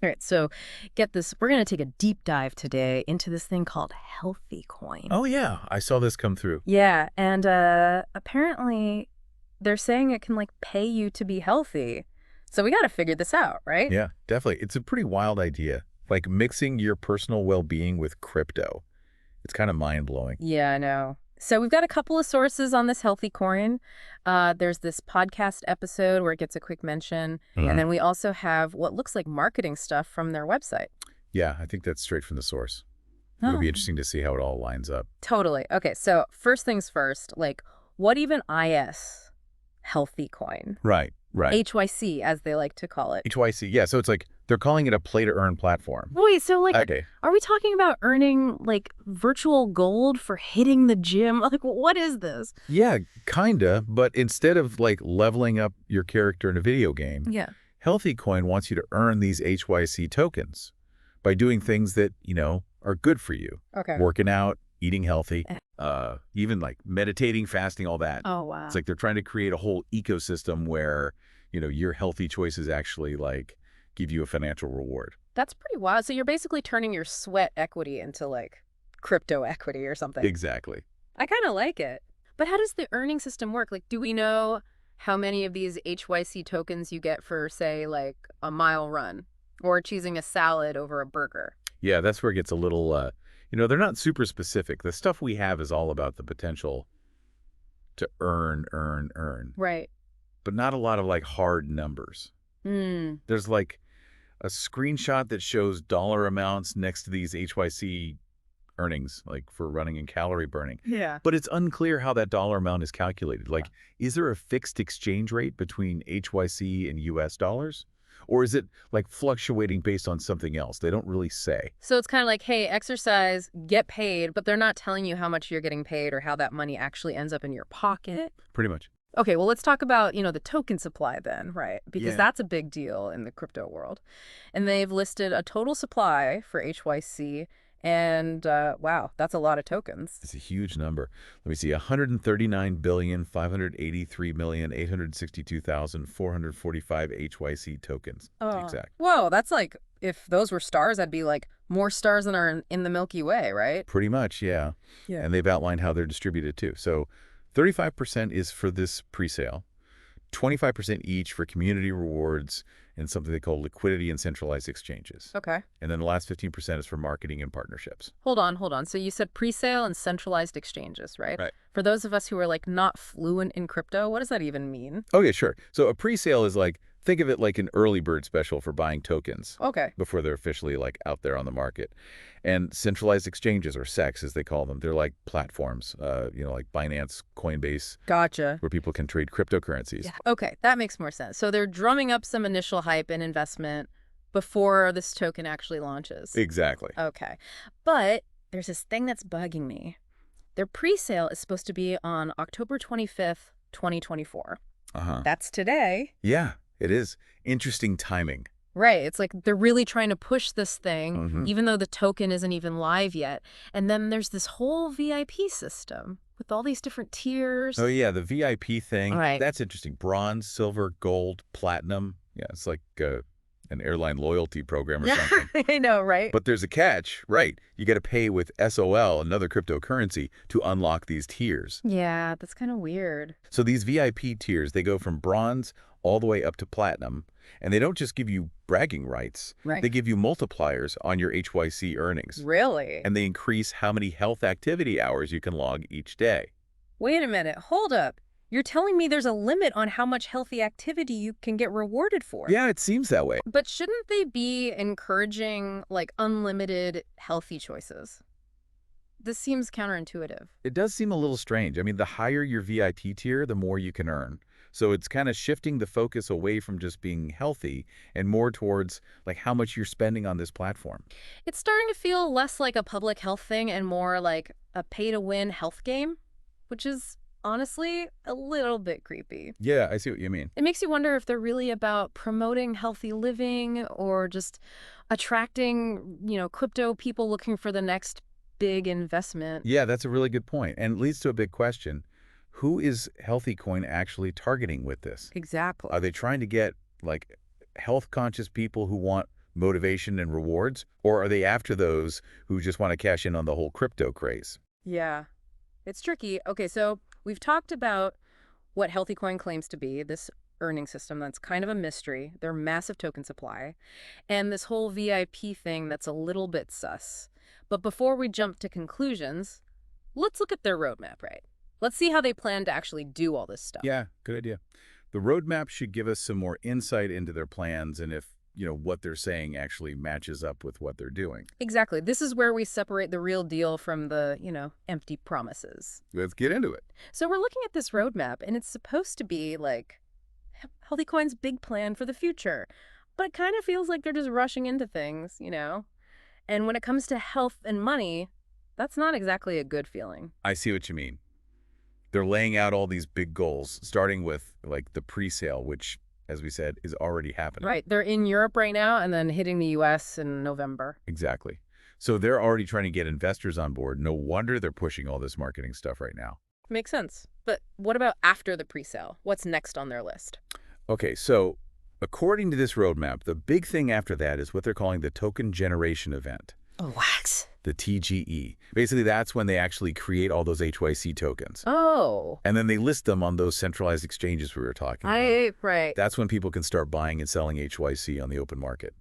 All right, so get this. We're going to take a deep dive today into this thing called HealthyCoin. Oh, yeah. I saw this come through. Yeah, and apparently they're saying it can like pay you to be healthy. So we got to figure this out, right? Yeah, definitely. It's a pretty wild idea. Like mixing your personal well-being with crypto. It's kind of mind-blowing. Yeah, I know. So we've got a couple of sources on this healthy coin. There's this podcast episode where it gets a quick mention. And then we also have what looks like marketing stuff from their website. Yeah, I think that's straight from the source. It'll be interesting to see how it all lines up. Totally. Okay, so first things first, like what even is healthy coin? Right. HYC, as they like to call it. HYC, yeah. So it's like they're calling it a play-to-earn platform. Wait, so like, Okay. are we talking about earning like virtual gold for hitting the gym? Like, what is this? Yeah, kinda. But instead of like leveling up your character in a video game, Yeah. HealthyCoin wants you to earn these HYC tokens by doing things that, are good for you. Okay. Working out, eating healthy, even like meditating, fasting, all that. Oh, wow. It's like they're trying to create a whole ecosystem where, your healthy choices actually like give you a financial reward. That's pretty wild. So you're basically turning your sweat equity into like crypto equity or something. Exactly. I kind of like it. But how does the earning system work? Like, do we know how many of these HYC tokens you get for, say, like a mile run or choosing a salad over a burger? Yeah, that's where it gets a little, they're not super specific. The stuff we have is all about the potential to earn, Right. but not a lot of like hard numbers. There's like a screenshot that shows dollar amounts next to these HYC earnings, like for running and calorie burning. Yeah. But it's unclear how that dollar amount is calculated. Like, is there a fixed exchange rate between HYC and US dollars? Or is it like fluctuating based on something else? They don't really say. So it's kind of like, hey, exercise, get paid, but they're not telling you how much you're getting paid or how that money actually ends up in your pocket. Pretty much. Okay, well, let's talk about, the token supply then, right? Because Yeah. that's a big deal in the crypto world. And they've listed a total supply for HYC, and wow, that's a lot of tokens. It's a huge number. Let me see, 139,583,862,445 HYC tokens. To be exact. Whoa, that's like, if those were stars, that'd be like more stars than are in the Milky Way, right? Pretty much, yeah. Yeah. And they've outlined how they're distributed too. So 35% is for this pre-sale, 25% each for community rewards and something they call liquidity and centralized exchanges. Okay. And then the last 15% is for marketing and partnerships. Hold on. So you said pre-sale and centralized exchanges, right? Right. For those of us who are like not fluent in crypto, what does that even mean? Okay, sure. So a pre-sale is like, think of it like an early bird special for buying tokens Okay. before they're officially like out there on the market. And centralized exchanges, or SECs as they call them, they're like platforms, like Binance, Coinbase, Gotcha. where people can trade cryptocurrencies. Yeah. Okay, that makes more sense. So they're drumming up some initial hype and investment before this token actually launches. Exactly. Okay. But there's this thing that's bugging me. Their pre-sale is supposed to be on October 25th, 2024. Uh-huh. That's today. Yeah, it is. Interesting timing. Right. It's like they're really trying to push this thing, Mhm. even though the token isn't even live yet. And then there's this whole VIP system with all these different tiers. Oh, yeah, the VIP thing. Right. That's interesting. Bronze, silver, gold, platinum. Yeah, it's like an airline loyalty program or something. I know, right? But there's a catch, right? You got to pay with SOL, another cryptocurrency, to unlock these tiers. Yeah, that's kind of weird. So these VIP tiers, they go from bronze all the way up to platinum. And they don't just give you bragging rights. Right. They give you multipliers on your HYC earnings. Really? And they increase how many health activity hours you can log each day. Wait a minute. Hold up. You're telling me there's a limit on how much healthy activity you can get rewarded for? Yeah, it seems that way. But shouldn't they be encouraging, like, unlimited healthy choices? This seems counterintuitive. It does seem a little strange. I mean, the higher your VIP tier, the more you can earn. So it's kind of shifting the focus away from just being healthy and more towards like how much you're spending on this platform. It's starting to feel less like a public health thing and more like a pay-to-win health game, which is honestly a little bit creepy. Yeah, I see what you mean. It makes you wonder if they're really about promoting healthy living or just attracting, crypto people looking for the next big investment. Yeah, that's a really good point. And it leads to a big question. Who is HealthyCoin actually targeting with this? Exactly. Are they trying to get like health conscious people who want motivation and rewards, or are they after those who just want to cash in on the whole crypto craze? Yeah, it's tricky. Okay, so we've talked about what HealthyCoin claims to be, this earning system that's kind of a mystery, their massive token supply, and this whole VIP thing that's a little bit sus. But before we jump to conclusions, let's look at their roadmap, right? Let's see how they plan to actually do all this stuff. Yeah, good idea. The roadmap should give us some more insight into their plans and if, what they're saying actually matches up with what they're doing. Exactly. This is where we separate the real deal from the, empty promises. Let's get into it. So we're looking at this roadmap, and it's supposed to be like HealthyCoin's big plan for the future. But it kind of feels like they're just rushing into things. And when it comes to health and money, that's not exactly a good feeling. I see what you mean. They're laying out all these big goals, starting with like the pre-sale, which, as we said, is already happening. Right. They're in Europe right now and then hitting the US in November. Exactly. So they're already trying to get investors on board. No wonder they're pushing all this marketing stuff right now. Makes sense. But what about after the pre-sale? What's next on their list? Okay, so according to this roadmap, the big thing after that is what they're calling the token generation event, What? the TGE. Basically, that's when they actually create all those HYC tokens. Oh. And then they list them on those centralized exchanges we were talking about. Right. That's when people can start buying and selling HYC on the open market.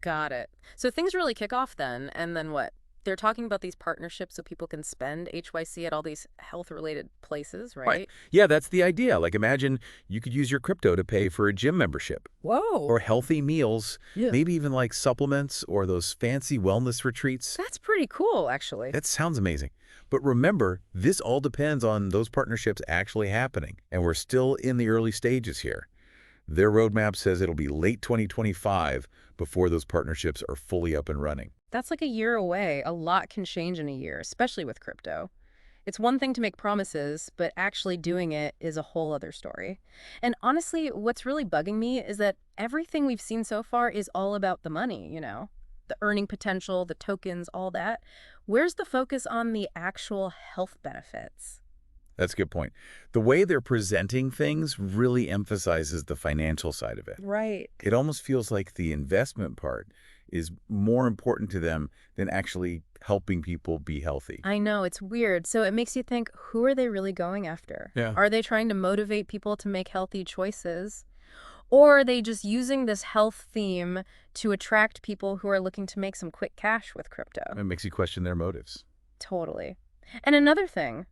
Got it. So things really kick off then, and then what? They're talking about these partnerships so people can spend HYC at all these health-related places, right? Yeah, that's the idea. Like imagine you could use your crypto to pay for a gym membership Whoa. or healthy meals, Yeah. maybe even like supplements or those fancy wellness retreats. That's pretty cool, actually. That sounds amazing. But remember, this all depends on those partnerships actually happening, and we're still in the early stages here. Their roadmap says it'll be late 2025 before those partnerships are fully up and running. That's like a year away. A lot can change in a year, especially with crypto. It's one thing to make promises, but actually doing it is a whole other story. And honestly, what's really bugging me is that everything we've seen so far is all about the money. The earning potential, the tokens, all that. Where's the focus on the actual health benefits? That's a good point. The way they're presenting things really emphasizes the financial side of it. Right. It almost feels like the investment part is more important to them than actually helping people be healthy. I know, it's weird. So it makes you think, who are they really going after? Yeah. Are they trying to motivate people to make healthy choices? Or are they just using this health theme to attract people who are looking to make some quick cash with crypto? It makes you question their motives. Totally. And another thing,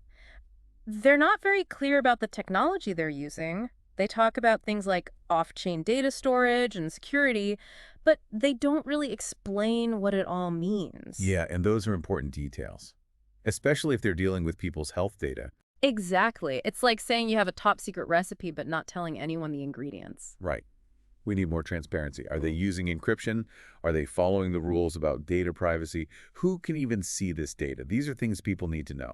they're not very clear about the technology they're using. They talk about things like off-chain data storage and security, but they don't really explain what it all means. Yeah, and those are important details, especially if they're dealing with people's health data. Exactly. It's like saying you have a top secret recipe but not telling anyone the ingredients. Right. We need more transparency. Are they using encryption? Are they following the rules about data privacy? Who can even see this data? These are things people need to know.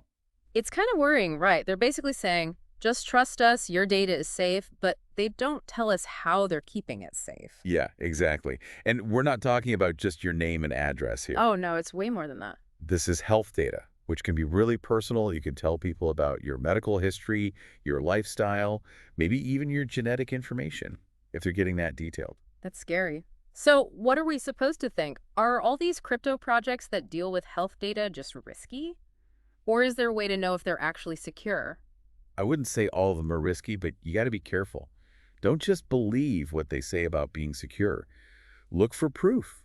It's kind of worrying, right? They're basically saying, just trust us, your data is safe, but they don't tell us how they're keeping it safe. Yeah, exactly. And we're not talking about just your name and address here. Oh, no, it's way more than that. This is health data, which can be really personal. You can tell people about your medical history, your lifestyle, maybe even your genetic information, if they're getting that detailed. That's scary. So what are we supposed to think? Are all these crypto projects that deal with health data just risky? Or is there a way to know if they're actually secure? I wouldn't say all of them are risky, but you got to be careful. Don't just believe what they say about being secure. Look for proof.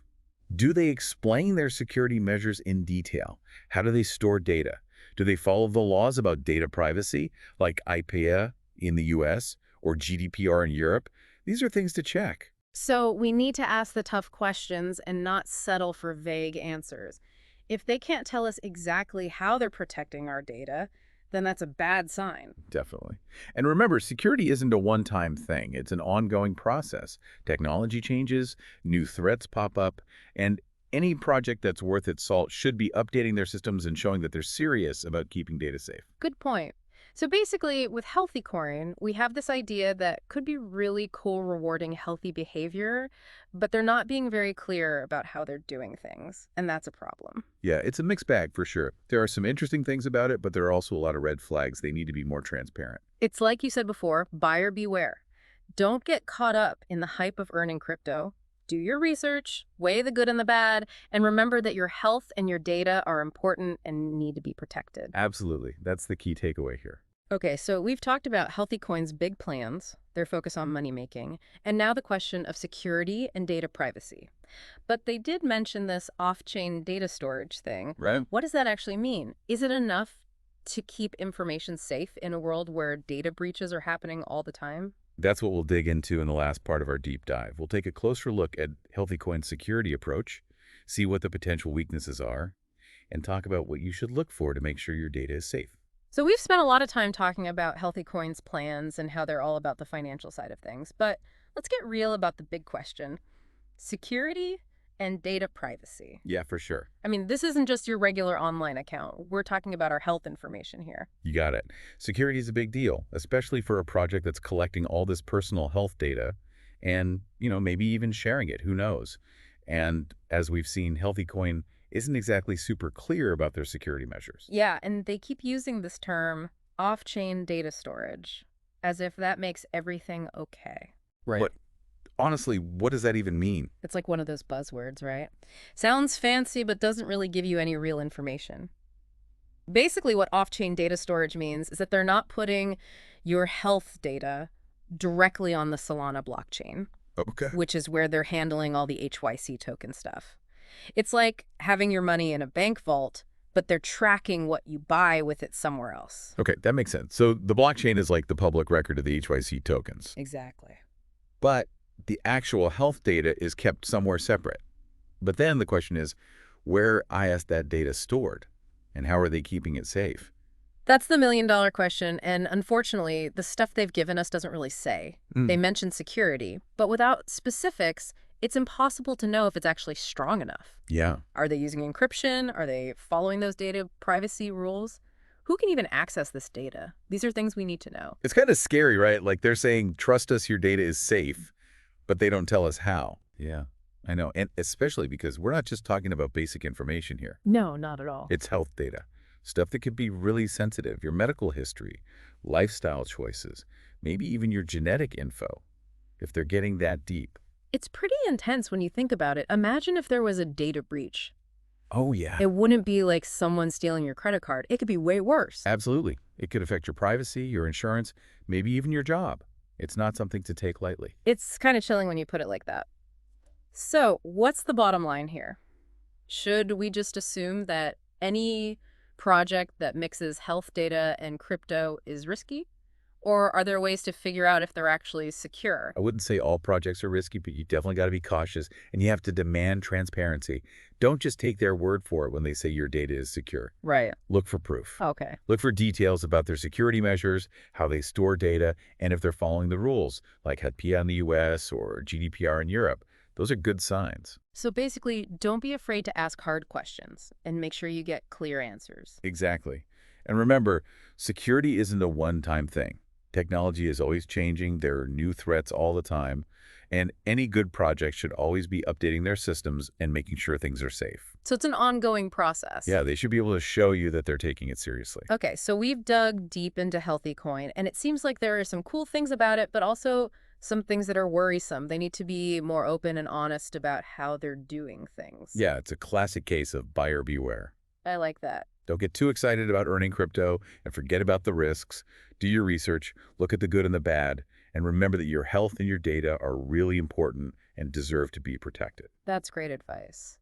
Do they explain their security measures in detail? How do they store data? Do they follow the laws about data privacy, like IPEA in the US or GDPR in Europe? These are things to check. So we need to ask the tough questions and not settle for vague answers. If they can't tell us exactly how they're protecting our data, then that's a bad sign. Definitely. And remember, security isn't a one-time thing. It's an ongoing process. Technology changes, new threats pop up, and any project that's worth its salt should be updating their systems and showing that they're serious about keeping data safe. Good point. So basically, with HealthyCoin, we have this idea that could be really cool, rewarding healthy behavior, but they're not being very clear about how they're doing things, and that's a problem. Yeah, it's a mixed bag for sure. There are some interesting things about it, but there are also a lot of red flags. They need to be more transparent. It's like you said before, buyer beware. Don't get caught up in the hype of earning crypto. Do your research, weigh the good and the bad, and remember that your health and your data are important and need to be protected. Absolutely. That's the key takeaway here. Okay, so we've talked about HealthyCoin's big plans, their focus on money making, and now the question of security and data privacy. But they did mention this off-chain data storage thing. Right? What does that actually mean? Is it enough to keep information safe in a world where data breaches are happening all the time? That's what we'll dig into in the last part of our deep dive. We'll take a closer look at HealthyCoin's security approach, see what the potential weaknesses are, and talk about what you should look for to make sure your data is safe. So we've spent a lot of time talking about HealthyCoin's plans and how they're all about the financial side of things, but let's get real about the big question: security and data privacy. Yeah, for sure. I mean, this isn't just your regular online account. We're talking about our health information here. You got it. Security is a big deal, especially for a project that's collecting all this personal health data and, maybe even sharing it. Who knows? And as we've seen, HealthyCoin isn't exactly super clear about their security measures. Yeah, and they keep using this term off-chain data storage as if that makes everything okay. Right. But honestly, what does that even mean? It's like one of those buzzwords, right? Sounds fancy, but doesn't really give you any real information. Basically, what off-chain data storage means is that they're not putting your health data directly on the Solana blockchain, Okay. which is where they're handling all the HYC token stuff. It's like having your money in a bank vault, but they're tracking what you buy with it somewhere else. Okay, that makes sense. So the blockchain is like the public record of the HYC tokens. Exactly. But the actual health data is kept somewhere separate. But then the question is, where is that data stored? And how are they keeping it safe? That's the million-dollar question, and unfortunately, the stuff they've given us doesn't really say. They mention security, but without specifics, it's impossible to know if it's actually strong enough. Yeah. Are they using encryption? Are they following those data privacy rules? Who can even access this data? These are things we need to know. It's kind of scary, right? Like they're saying, trust us, your data is safe, but they don't tell us how. Yeah, I know. And especially because we're not just talking about basic information here. No, not at all. It's health data, stuff that could be really sensitive, your medical history, lifestyle choices, maybe even your genetic info, if they're getting that deep. It's pretty intense when you think about it. Imagine if there was a data breach. Oh, yeah. It wouldn't be like someone stealing your credit card. It could be way worse. Absolutely. It could affect your privacy, your insurance, maybe even your job. It's not something to take lightly. It's kind of chilling when you put it like that. So, what's the bottom line here? Should we just assume that any project that mixes health data and crypto is risky? Or are there ways to figure out if they're actually secure? I wouldn't say all projects are risky, but you definitely got to be cautious and you have to demand transparency. Don't just take their word for it when they say your data is secure. Right. Look for proof. Okay. Look for details about their security measures, how they store data, and if they're following the rules, like HEDPA in the US or GDPR in Europe. Those are good signs. So basically, don't be afraid to ask hard questions and make sure you get clear answers. Exactly. And remember, security isn't a one-time thing. Technology is always changing. There are new threats all the time. And any good project should always be updating their systems and making sure things are safe. So it's an ongoing process. Yeah, they should be able to show you that they're taking it seriously. Okay, so we've dug deep into HealthyCoin, and it seems like there are some cool things about it, but also some things that are worrisome. They need to be more open and honest about how they're doing things. Yeah, it's a classic case of buyer beware. I like that. Don't get too excited about earning crypto and forget about the risks. Do your research, look at the good and the bad, and remember that your health and your data are really important and deserve to be protected. That's great advice.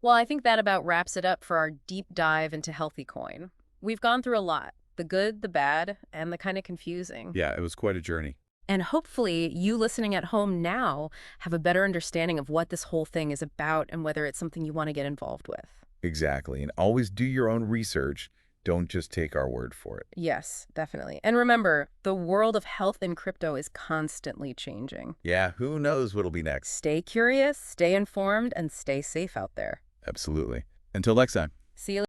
Well, I think that about wraps it up for our deep dive into HealthyCoin. We've gone through a lot, the good, the bad, and the kind of confusing. Yeah, it was quite a journey. And hopefully you listening at home now have a better understanding of what this whole thing is about and whether it's something you want to get involved with. Exactly. And always do your own research. Don't just take our word for it. Yes, definitely. And remember, the world of health and crypto is constantly changing. Yeah, who knows what'll be next? Stay curious, stay informed, and stay safe out there. Absolutely. Until next time. See you